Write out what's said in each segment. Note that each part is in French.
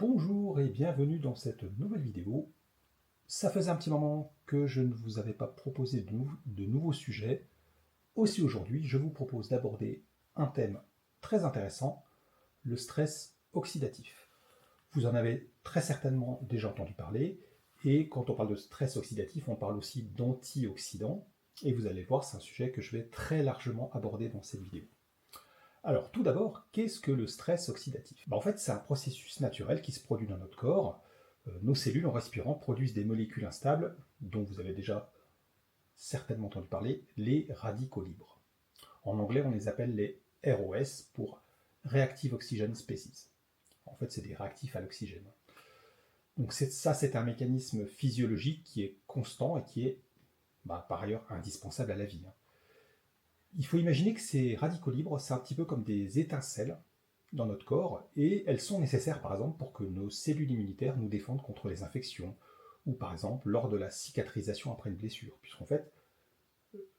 Bonjour et bienvenue dans cette nouvelle vidéo. Ça faisait un petit moment que je ne vous avais pas proposé de nouveaux sujets. Aussi aujourd'hui, je vous propose d'aborder un thème très intéressant, le stress oxydatif. Vous en avez très certainement déjà entendu parler, et quand on parle de stress oxydatif, on parle aussi d'antioxydants, et vous allez voir, c'est un sujet que je vais très largement aborder dans cette vidéo. Alors, tout d'abord, qu'est-ce que le stress oxydatif? En fait, c'est un processus naturel qui se produit dans notre corps. Nos cellules, en respirant, produisent des molécules instables, dont vous avez déjà certainement entendu parler, les radicaux libres. En anglais, on les appelle les ROS pour Reactive Oxygen Species. En fait, c'est des réactifs à l'oxygène. Donc c'est un mécanisme physiologique qui est constant et qui est par ailleurs indispensable à la vie. Il faut imaginer que ces radicaux libres, c'est un petit peu comme des étincelles dans notre corps, et elles sont nécessaires par exemple pour que nos cellules immunitaires nous défendent contre les infections, ou par exemple lors de la cicatrisation après une blessure, puisqu'en fait,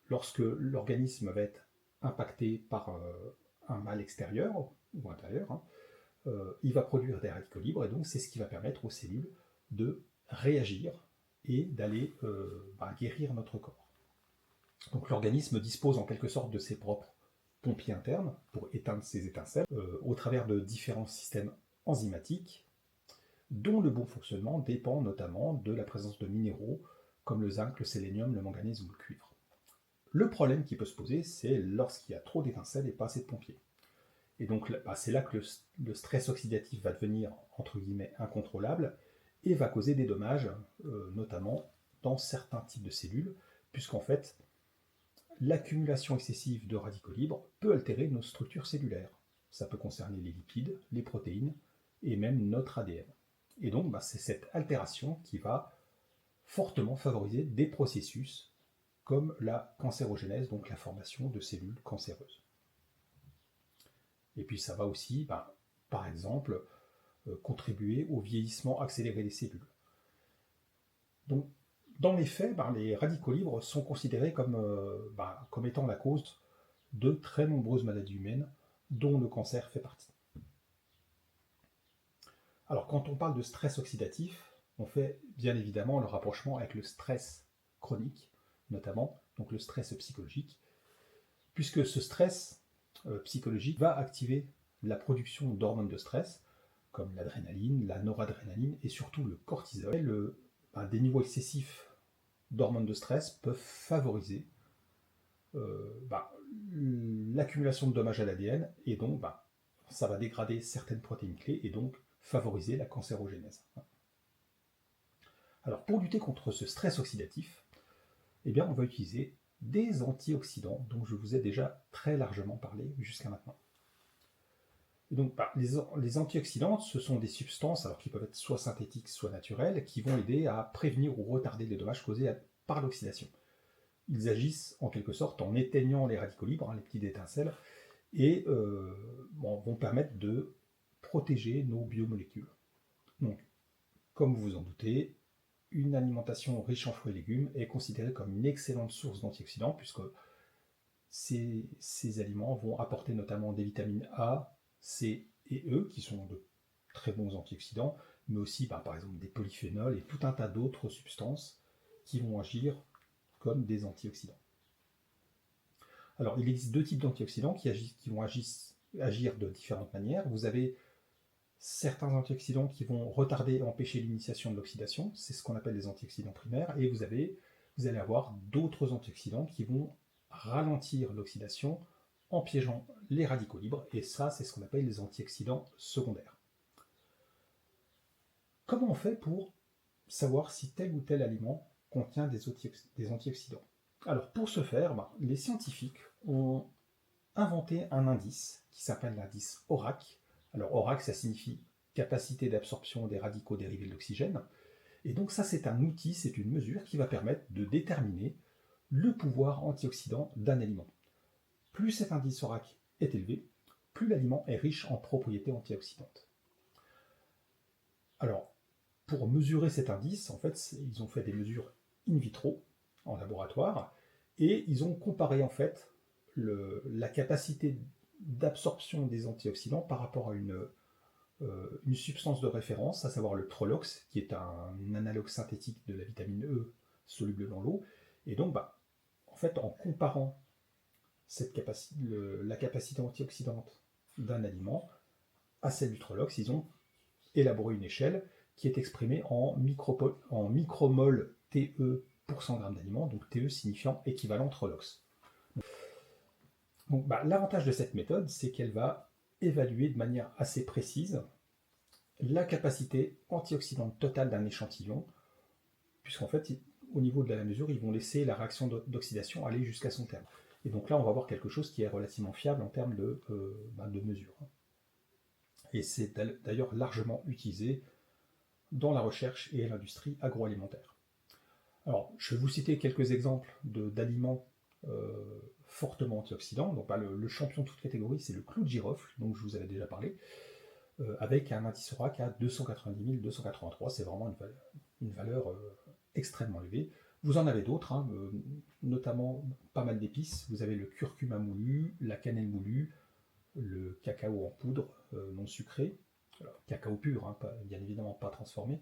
lorsque l'organisme va être impacté par un mal extérieur ou intérieur, il va produire des radicaux libres, et donc c'est ce qui va permettre aux cellules de réagir et d'aller guérir notre corps. Donc l'organisme dispose en quelque sorte de ses propres pompiers internes pour éteindre ces étincelles au travers de différents systèmes enzymatiques dont le bon fonctionnement dépend notamment de la présence de minéraux comme le zinc, le sélénium, le manganèse ou le cuivre. Le problème qui peut se poser, c'est lorsqu'il y a trop d'étincelles et pas assez de pompiers. Et donc c'est là que le stress oxydatif va devenir entre guillemets incontrôlable et va causer des dommages, notamment dans certains types de cellules, puisqu'en fait, l'accumulation excessive de radicaux libres peut altérer nos structures cellulaires. Ça peut concerner les lipides, les protéines et même notre ADN. Et donc, c'est cette altération qui va fortement favoriser des processus comme la cancérogénèse, donc la formation de cellules cancéreuses. Et puis ça va aussi, par exemple, contribuer au vieillissement accéléré des cellules. Donc, dans les faits, les radicaux libres sont considérés comme étant la cause de très nombreuses maladies humaines, dont le cancer fait partie. Alors, quand on parle de stress oxydatif, on fait bien évidemment le rapprochement avec le stress chronique, notamment, donc le stress psychologique, puisque ce stress psychologique va activer la production d'hormones de stress, comme l'adrénaline, la noradrénaline et surtout le cortisol. Des niveaux excessifs d'hormones de stress peuvent favoriser l'accumulation de dommages à l'ADN, et donc ça va dégrader certaines protéines clés et donc favoriser la cancérogénèse. Alors pour lutter contre ce stress oxydatif, on va utiliser des antioxydants dont je vous ai déjà très largement parlé jusqu'à maintenant. Et donc les antioxydants, ce sont des substances qui peuvent être soit synthétiques, soit naturelles, qui vont aider à prévenir ou retarder les dommages causés par l'oxydation. Ils agissent en quelque sorte en éteignant les radicaux libres, les petites étincelles, et vont permettre de protéger nos biomolécules. Donc, comme vous vous en doutez, une alimentation riche en fruits et légumes est considérée comme une excellente source d'antioxydants, puisque ces aliments vont apporter notamment des vitamines A, C et E, qui sont de très bons antioxydants, mais aussi par exemple des polyphénols et tout un tas d'autres substances qui vont agir comme des antioxydants. Alors, il existe deux types d'antioxydants qui vont agir de différentes manières. Vous avez certains antioxydants qui vont retarder et empêcher l'initiation de l'oxydation, c'est ce qu'on appelle les antioxydants primaires, et vous allez avoir d'autres antioxydants qui vont ralentir l'oxydation en piégeant les radicaux libres, et ça, c'est ce qu'on appelle les antioxydants secondaires. Comment on fait pour savoir si tel ou tel aliment contient des antioxydants? Alors pour ce faire, les scientifiques ont inventé un indice qui s'appelle l'indice ORAC. Alors ORAC, ça signifie capacité d'absorption des radicaux dérivés de l'oxygène. Et donc ça, c'est un outil, c'est une mesure qui va permettre de déterminer le pouvoir antioxydant d'un aliment. Plus cet indice ORAC est élevé, plus l'aliment est riche en propriétés antioxydantes. Alors, pour mesurer cet indice, en fait, ils ont fait des mesures in vitro, en laboratoire, et ils ont comparé en fait la capacité d'absorption des antioxydants par rapport à une une substance de référence, à savoir le Trolox, qui est un analogue synthétique de la vitamine E soluble dans l'eau. Et donc, en fait, en comparant la capacité antioxydante d'un aliment à celle du Trolox, ils ont élaboré une échelle qui est exprimée en micromol TE pour 100 g d'aliment, donc TE signifiant équivalent Trolox. Donc, l'avantage de cette méthode, c'est qu'elle va évaluer de manière assez précise la capacité antioxydante totale d'un échantillon, puisqu'en fait, au niveau de la mesure, ils vont laisser la réaction d'oxydation aller jusqu'à son terme. Et donc là, on va avoir quelque chose qui est relativement fiable en termes de mesure. Et c'est d'ailleurs largement utilisé dans la recherche et l'industrie agroalimentaire. Alors, je vais vous citer quelques exemples d'aliments fortement antioxydants. Donc, le champion de toute catégorie, c'est le clou de girofle, dont je vous avais déjà parlé, avec un indice ORAC à 290 283. C'est vraiment une valeur extrêmement élevée. Vous en avez d'autres, notamment pas mal d'épices. Vous avez le curcuma moulu, la cannelle moulue, le cacao en poudre non sucré, alors, cacao pur, bien évidemment pas transformé.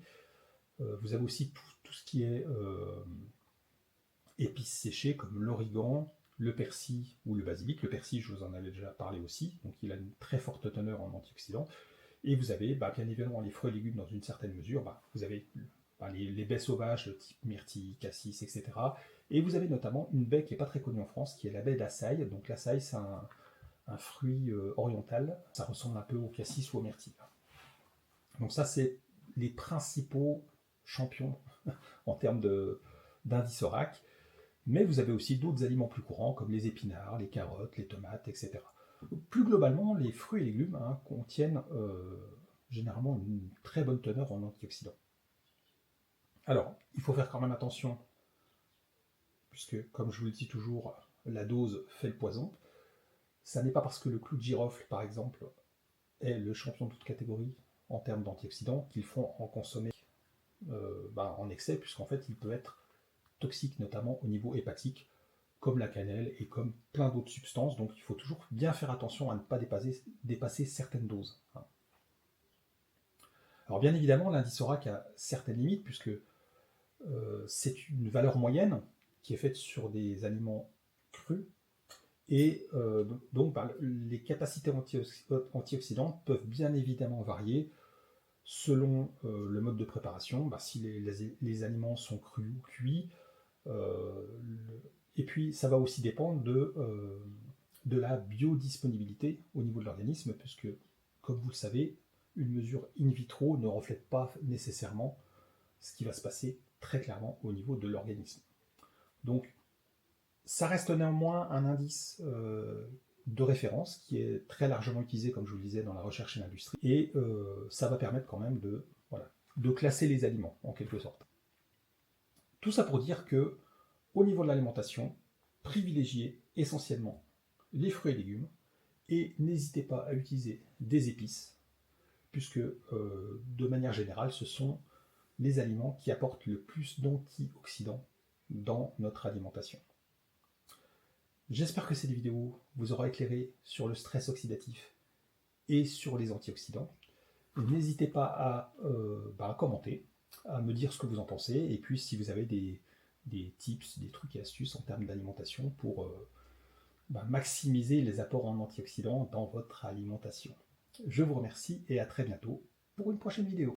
Vous avez aussi tout ce qui est épices séchées comme l'origan, le persil ou le basilic. Le persil, je vous en avais déjà parlé aussi, donc il a une très forte teneur en antioxydants. Et vous avez bien évidemment les fruits et légumes dans une certaine mesure. Vous avez les baies sauvages de type myrtille, cassis, etc. Et vous avez notamment une baie qui n'est pas très connue en France, qui est la baie d'Assaï. Donc l'assaï, c'est un fruit oriental. Ça ressemble un peu au cassis ou au myrtille. Donc ça, c'est les principaux champions en termes d'indice ORAC. Mais vous avez aussi d'autres aliments plus courants, comme les épinards, les carottes, les tomates, etc. Plus globalement, les fruits et légumes contiennent généralement une très bonne teneur en antioxydants. Alors, il faut faire quand même attention, puisque, comme je vous le dis toujours, la dose fait le poison. Ça n'est pas parce que le clou de girofle, par exemple, est le champion de toute catégorie en termes d'antioxydants qu'il faut en consommer en excès, puisqu'en fait, il peut être toxique, notamment au niveau hépatique, comme la cannelle et comme plein d'autres substances. Donc, il faut toujours bien faire attention à ne pas dépasser certaines doses. Alors, bien évidemment, l'indice ORAC a certaines limites, puisque c'est une valeur moyenne qui est faite sur des aliments crus. Et donc, les capacités antioxydantes peuvent bien évidemment varier selon le mode de préparation, si les aliments sont crus ou cuits. Et puis, ça va aussi dépendre de la biodisponibilité au niveau de l'organisme, puisque, comme vous le savez, une mesure in vitro ne reflète pas nécessairement ce qui va se passer très clairement au niveau de l'organisme. Donc, ça reste néanmoins un indice de référence qui est très largement utilisé, comme je vous le disais, dans la recherche et l'industrie. Et ça va permettre quand même de classer les aliments, en quelque sorte. Tout ça pour dire que, au niveau de l'alimentation, privilégiez essentiellement les fruits et légumes et n'hésitez pas à utiliser des épices, puisque de manière générale, ce sont les aliments qui apportent le plus d'antioxydants dans notre alimentation. J'espère que cette vidéo vous aura éclairé sur le stress oxydatif et sur les antioxydants. N'hésitez pas à commenter, à me dire ce que vous en pensez, et puis si vous avez des tips, des trucs et astuces en termes d'alimentation pour maximiser les apports en antioxydants dans votre alimentation. Je vous remercie et à très bientôt pour une prochaine vidéo.